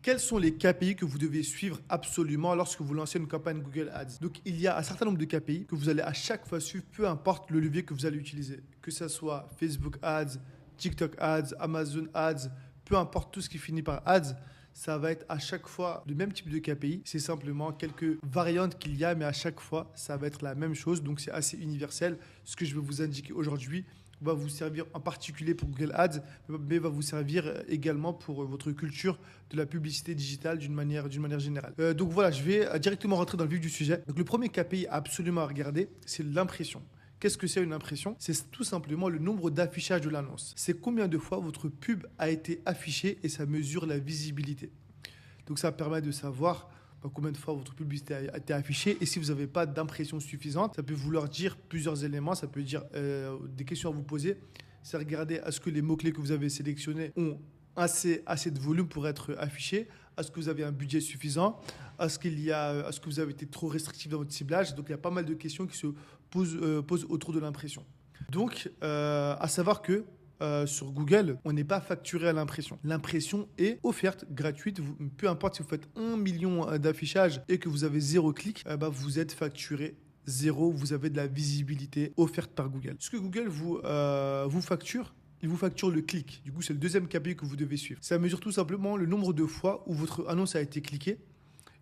Quels sont les KPI que vous devez suivre absolument lorsque vous lancez une campagne Google Ads? Donc, il y a un certain nombre de KPI que vous allez à chaque fois suivre, peu importe le levier que vous allez utiliser. Que ce soit Facebook Ads, TikTok Ads, Amazon Ads, peu importe tout ce qui finit par Ads, ça va être à chaque fois le même type de KPI. C'est simplement quelques variantes qu'il y a, mais à chaque fois, ça va être la même chose. Donc, c'est assez universel. Ce que je vais vous indiquer aujourd'hui va vous servir en particulier pour Google Ads, mais va vous servir également pour votre culture de la publicité digitale d'une manière générale. Donc voilà, je vais directement rentrer dans le vif du sujet. Donc le premier KPI absolument à regarder, c'est l'impression. Qu'est-ce que c'est une impression? C'est tout simplement le nombre d'affichages de l'annonce. C'est combien de fois votre pub a été affichée et ça mesure la visibilité. Donc ça permet de savoir combien de fois votre publicité a été affichée. Et si vous n'avez pas d'impression suffisante, ça peut vouloir dire plusieurs éléments. Ça peut dire des questions à vous poser. C'est regarder est-ce que les mots-clés que vous avez sélectionnés ont assez de volume pour être affichés. Est-ce que vous avez un budget suffisant? Est-ce que vous avez été trop restrictif dans votre ciblage? Donc il y a pas mal de questions qui se posent autour de l'impression. Donc à savoir que sur Google, on n'est pas facturé à l'impression. L'impression est offerte, gratuite. Peu importe si vous faites 1 million d'affichages et que vous avez 0 clic, vous êtes facturé 0. Vous avez de la visibilité offerte par Google. Ce que Google vous facture, il vous facture le clic. Du coup, c'est le deuxième KPI que vous devez suivre. Ça mesure tout simplement le nombre de fois où votre annonce a été cliquée.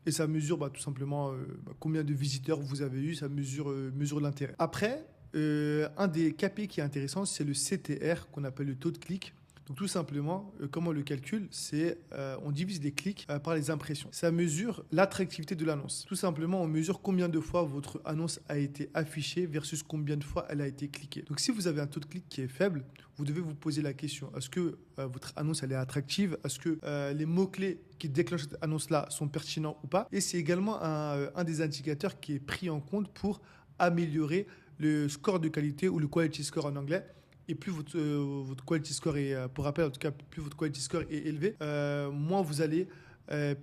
Et ça mesure tout simplement combien de visiteurs vous avez eu. Ça mesure l'intérêt. Après, un des KPI qui est intéressant, c'est le CTR, qu'on appelle le taux de clic. Donc tout simplement, comment on le calcule? C'est on divise les clics par les impressions. Ça mesure l'attractivité de l'annonce. Tout simplement, on mesure combien de fois votre annonce a été affichée versus combien de fois elle a été cliquée. Donc si vous avez un taux de clic qui est faible, vous devez vous poser la question, est-ce que votre annonce elle est attractive? Est-ce que les mots-clés qui déclenchent cette annonce-là sont pertinents ou pas? Et c'est également un des indicateurs qui est pris en compte pour améliorer le score de qualité ou le quality score en anglais. Et plus votre quality score est, pour rappel en tout cas, plus votre quality score est élevé, moins vous allez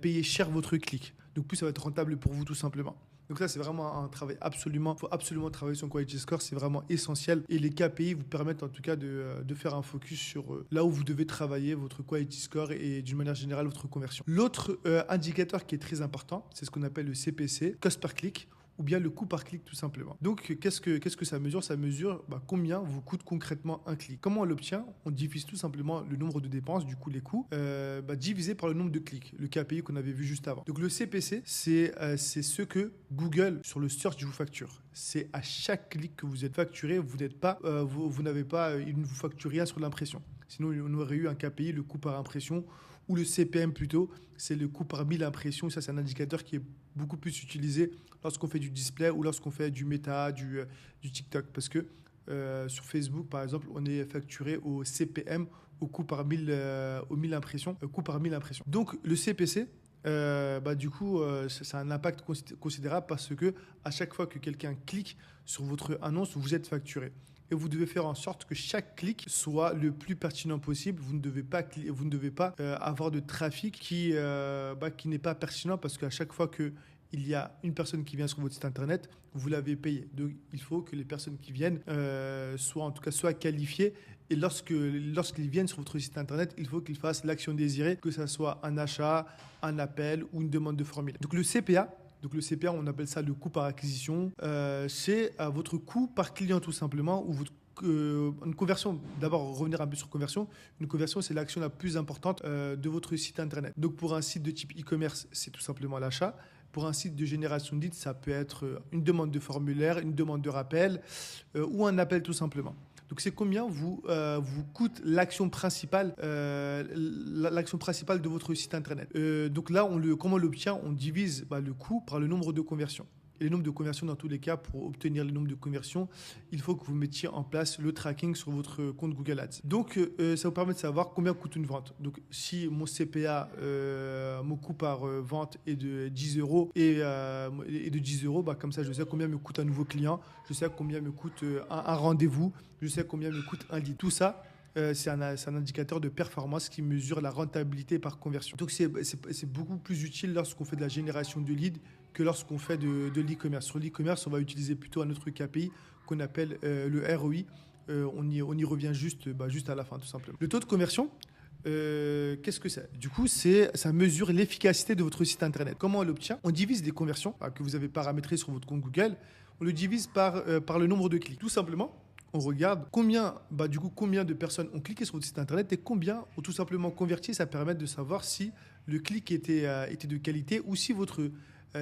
payer cher votre clic. Donc plus ça va être rentable pour vous tout simplement. Donc ça, c'est vraiment un travail il faut absolument travailler son quality score, c'est vraiment essentiel. Et les KPI vous permettent en tout cas de faire un focus sur là où vous devez travailler votre quality score et d'une manière générale votre conversion. L'autre indicateur qui est très important, c'est ce qu'on appelle le CPC, cost per click, ou bien le coût par clic tout simplement. Donc qu'est-ce que ça mesure? Ça mesure combien vous coûte concrètement un clic. Comment on l'obtient? On divise tout simplement le nombre de dépenses, du coup les coûts, divisé par le nombre de clics, le KPI qu'on avait vu juste avant. Donc le CPC, c'est ce que Google sur le search vous facture. C'est à chaque clic que vous êtes facturé, vous n'avez pas, il ne vous facture rien sur l'impression. Sinon, on aurait eu un KPI, le coût par impression, ou le CPM plutôt, c'est le coût par 1000 impressions. Ça, c'est un indicateur qui est beaucoup plus utilisé lorsqu'on fait du display ou lorsqu'on fait du Meta, du TikTok. Parce que sur Facebook, par exemple, on est facturé au CPM, au coût par 1000 impressions. Donc, le CPC, du coup, ça a un impact considérable parce que à chaque fois que quelqu'un clique sur votre annonce, vous êtes facturé. Et vous devez faire en sorte que chaque clic soit le plus pertinent possible. Vous ne devez pas avoir de trafic qui n'est pas pertinent parce qu'à chaque fois qu'il y a une personne qui vient sur votre site internet, vous l'avez payé. Donc, il faut que les personnes qui viennent soient qualifiées. Et lorsqu'ils viennent sur votre site internet, il faut qu'ils fassent l'action désirée, que ce soit un achat, un appel ou une demande de formulaire. Donc, le CPA, on appelle ça le coût par acquisition. C'est votre coût par client tout simplement, ou une conversion. D'abord, revenir un peu sur conversion. Une conversion, c'est l'action la plus importante de votre site internet. Donc, pour un site de type e-commerce, c'est tout simplement l'achat. Pour un site de génération de leads, ça peut être une demande de formulaire, une demande de rappel ou un appel tout simplement. Donc, c'est combien vous coûte l'action principale de votre site internet. Donc là, comment on l'obtient? On divise le coût par le nombre de conversions. Et le nombre de conversions, dans tous les cas, pour obtenir le nombre de conversions, il faut que vous mettiez en place le tracking sur votre compte Google Ads. Donc, ça vous permet de savoir combien coûte une vente. Donc, si mon CPA, mon coût par vente est de 10 euros et de 10 euros, comme ça, je sais combien me coûte un nouveau client, je sais combien me coûte un rendez-vous, je sais combien me coûte un lead. Tout ça, c'est un indicateur de performance qui mesure la rentabilité par conversion. Donc, c'est beaucoup plus utile lorsqu'on fait de la génération de leads que lorsqu'on fait de l'e-commerce. Sur l'e-commerce, on va utiliser plutôt un autre KPI qu'on appelle le ROI. On y revient juste à la fin, tout simplement. Le taux de conversion, Qu'est-ce que c'est? Du coup, ça mesure l'efficacité de votre site internet. Comment on l'obtient? On divise des conversions que vous avez paramétrées sur votre compte Google. On le divise par le nombre de clics. Tout simplement, on regarde combien de personnes ont cliqué sur votre site internet et combien ont tout simplement converti. Ça permet de savoir si le clic était de qualité ou si votre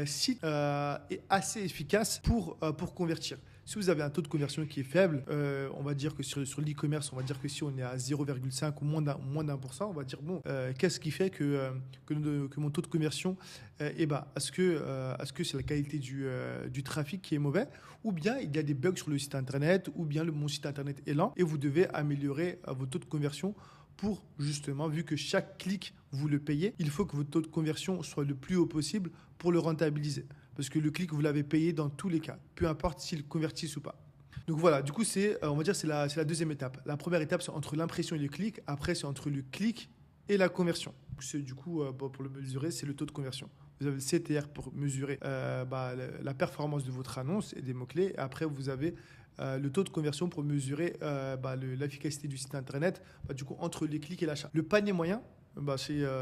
site est assez efficace pour convertir. Si vous avez un taux de conversion qui est faible, on va dire que sur l'e-commerce, on va dire que si on est à 0,5 ou moins d'un pour cent, on va dire qu'est-ce qui fait que mon taux de conversion est bas? Est-ce que c'est la qualité du trafic qui est mauvais, ou bien il y a des bugs sur le site internet, ou bien mon site internet est lent et vous devez améliorer votre taux de conversion pour justement, vu que chaque clic vous le payez, il faut que votre taux de conversion soit le plus haut possible pour le rentabiliser. Parce que le clic, vous l'avez payé dans tous les cas, peu importe s'il convertisse ou pas. Donc voilà, du coup, on va dire c'est la deuxième étape. La première étape, c'est entre l'impression et le clic. Après, c'est entre le clic et la conversion. Du coup, pour le mesurer, c'est le taux de conversion. Vous avez le CTR pour mesurer la performance de votre annonce et des mots-clés. Et après, vous avez le taux de conversion pour mesurer l'efficacité du site internet, du coup, entre les clics et l'achat. Le panier moyen,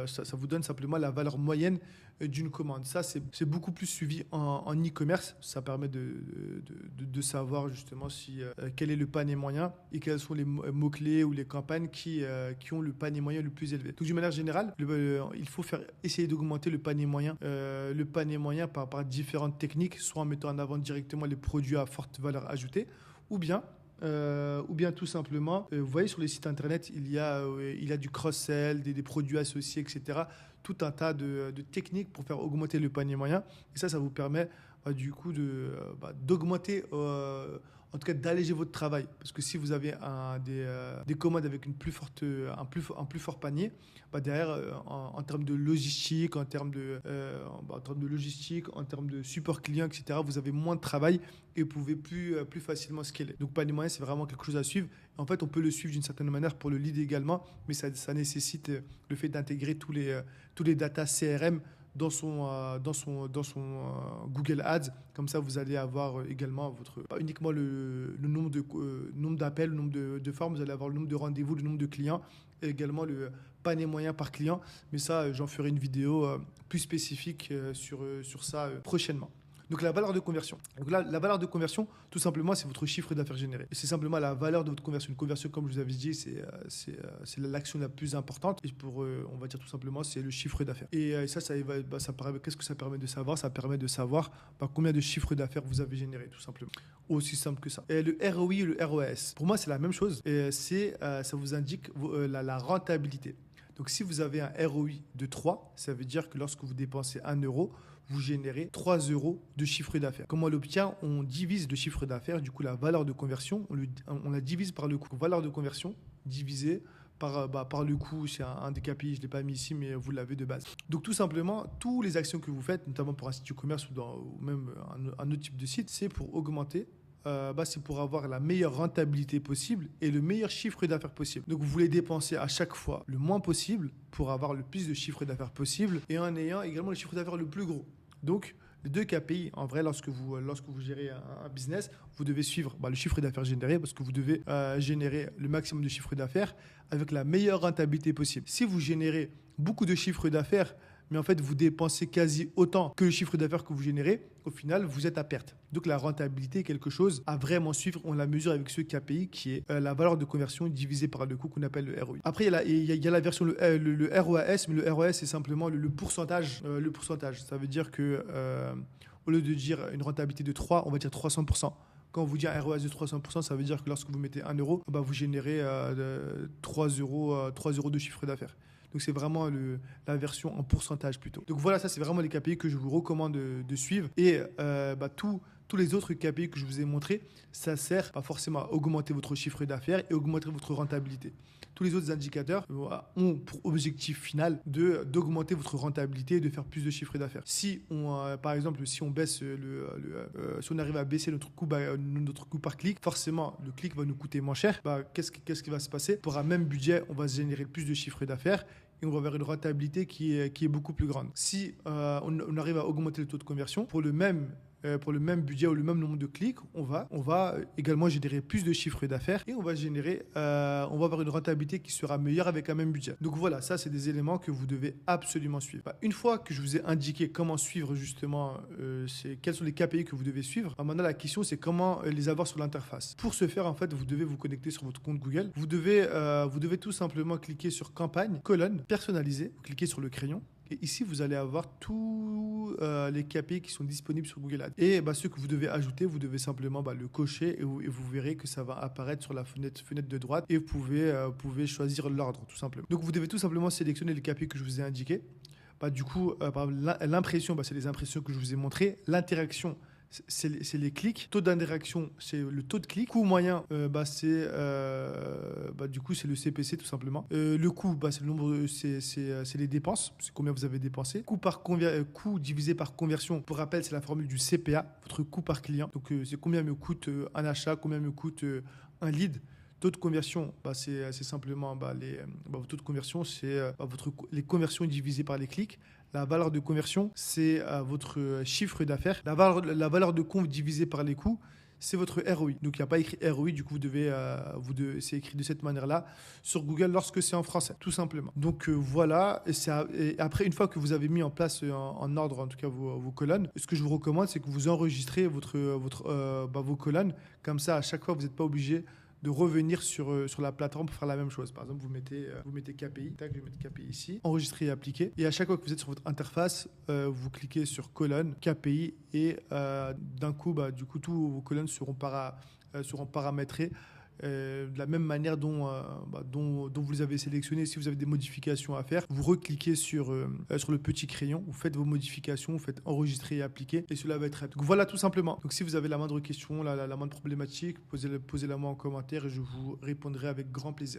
ça vous donne simplement la valeur moyenne d'une commande. Ça, c'est beaucoup plus suivi en e-commerce. Ça permet de savoir justement quel est le panier moyen et quels sont les mots-clés ou les campagnes qui ont le panier moyen le plus élevé. Donc, d'une manière générale, il faut essayer d'augmenter le panier moyen par différentes techniques, soit en mettant en avant directement les produits à forte valeur ajoutée, ou bien tout simplement, vous voyez sur les sites internet, il y a du cross-sell, des produits associés, etc. Tout un tas de techniques pour faire augmenter le panier moyen. Et ça vous permet du coup d'augmenter, en tout cas d'alléger votre travail. Parce que si vous avez des commandes avec un plus fort panier, derrière, en termes de logistique, en termes de support client, etc., vous avez moins de travail et vous pouvez plus facilement scaler. Donc, panier moyen, c'est vraiment quelque chose à suivre. En fait, on peut le suivre d'une certaine manière pour le lead également, mais ça nécessite le fait d'intégrer tous les data CRM dans son Google Ads. Comme ça, vous allez avoir également pas uniquement le nombre d'appels, le nombre de formes, vous allez avoir le nombre de rendez-vous, le nombre de clients, et également le panier moyen par client. Mais ça, j'en ferai une vidéo plus spécifique sur ça prochainement. Donc la valeur de conversion. Donc là, la valeur de conversion, tout simplement, c'est votre chiffre d'affaires généré. Et c'est simplement la valeur de votre conversion. Une conversion, comme je vous avais dit, c'est l'action la plus importante. Et on va dire tout simplement, c'est le chiffre d'affaires. Et qu'est-ce que ça permet de savoir? Ça permet de savoir combien de chiffre d'affaires vous avez généré, tout simplement. Aussi simple que ça. Et le ROI et le ROAS, pour moi, c'est la même chose. Et ça vous indique la rentabilité. Donc si vous avez un ROI de 3, ça veut dire que lorsque vous dépensez 1 euro, vous générez 3 euros de chiffre d'affaires. Comment on l'obtient? On divise le chiffre d'affaires, du coup la valeur de conversion, on la divise par le coût. Valeur de conversion divisée par le coût, c'est un des KPI, je ne l'ai pas mis ici, mais vous l'avez de base. Donc tout simplement, toutes les actions que vous faites, notamment pour un site e-commerce ou même un autre type de site, c'est pour augmenter, c'est pour avoir la meilleure rentabilité possible et le meilleur chiffre d'affaires possible. Donc vous voulez dépenser à chaque fois le moins possible pour avoir le plus de chiffre d'affaires possible et en ayant également le chiffre d'affaires le plus gros. Donc les deux KPI, en vrai, lorsque vous gérez un business, vous devez suivre le chiffre d'affaires généré parce que vous devez générer le maximum de chiffre d'affaires avec la meilleure rentabilité possible. Si vous générez beaucoup de chiffre d'affaires, mais en fait, vous dépensez quasi autant que le chiffre d'affaires que vous générez, au final, vous êtes à perte. Donc, la rentabilité est quelque chose à vraiment suivre. On la mesure avec ce KPI qui est la valeur de conversion divisée par le coût qu'on appelle le ROI. Après, il y a la version le ROAS, mais le ROAS, c'est simplement le pourcentage. Le pourcentage, ça veut dire que au lieu de dire une rentabilité de 3, on va dire 300%. Quand on vous dit un ROAS de 300%, ça veut dire que lorsque vous mettez 1 euro, vous générez 3 euros de chiffre d'affaires. Donc, c'est vraiment la version en pourcentage plutôt. Donc, voilà, ça, c'est vraiment les KPI que je vous recommande de suivre. Et tous les autres KPI que je vous ai montrés, ça sert pas forcément à augmenter votre chiffre d'affaires et augmenter votre rentabilité. Tous les autres indicateurs ont pour objectif final d'augmenter votre rentabilité et de faire plus de chiffre d'affaires. Par exemple, si on arrive à baisser notre coût par clic, forcément, le clic va nous coûter moins cher. Qu'est-ce qui va se passer? Pour un même budget, on va générer plus de chiffre d'affaires et on va vers une rentabilité qui est beaucoup plus grande. Si on arrive à augmenter le taux de conversion, pour le même pour le même budget ou le même nombre de clics, on va également générer plus de chiffre d'affaires et on va avoir une rentabilité qui sera meilleure avec un même budget. Donc voilà, ça c'est des éléments que vous devez absolument suivre. Une fois que je vous ai indiqué comment suivre justement, quels sont les KPI que vous devez suivre, maintenant la question c'est comment les avoir sur l'interface. Pour ce faire, en fait, vous devez vous connecter sur votre compte Google. Vous devez tout simplement cliquer sur campagne, colonne, personnaliser, vous cliquez sur le crayon. Et ici, vous allez avoir tous les KPI qui sont disponibles sur Google Ads. Et ceux que vous devez ajouter, vous devez simplement le cocher et vous verrez que ça va apparaître sur la fenêtre de droite et vous pouvez choisir l'ordre tout simplement. Donc, vous devez tout simplement sélectionner les KPI que je vous ai indiqués. Du coup, par exemple, l'impression, c'est les impressions que je vous ai montrées. L'interaction, c'est les clics. Taux d'interaction, c'est le taux de clic. Coût moyen, c'est le CPC tout simplement. Le coût, c'est le nombre, c'est les dépenses, c'est combien vous avez dépensé. Coût divisé par conversion. Pour rappel, c'est la formule du CPA, votre coût par client. Donc c'est combien me coûte un achat, combien me coûte un lead. Taux de conversion, c'est simplement votre taux de conversion, c'est les conversions divisées par les clics. La valeur de conversion, c'est votre chiffre d'affaires. La valeur de conv divisée par les coûts, c'est votre ROI. Donc, il n'y a pas écrit ROI, du coup, c'est écrit de cette manière-là sur Google lorsque c'est en français, tout simplement. Donc, voilà. Et après, une fois que vous avez mis en place en ordre, en tout cas, vos colonnes, ce que je vous recommande, c'est que vous enregistrez vos colonnes. Comme ça, à chaque fois, vous n'êtes pas obligé de revenir sur la plateforme pour faire la même chose. Par exemple, vous mettez KPI, je vais mettre KPI ici, enregistrer et appliquer. Et à chaque fois que vous êtes sur votre interface, vous cliquez sur colonne, KPI et d'un coup, tous vos colonnes seront paramétrées de la même manière dont vous les avez sélectionnés. Si vous avez des modifications à faire, vous recliquez sur le petit crayon, vous faites vos modifications, vous faites enregistrer et appliquer et cela va être prêt. Donc voilà tout simplement. Donc si vous avez la moindre question, la moindre problématique, posez-la moi en commentaire et je vous répondrai avec grand plaisir.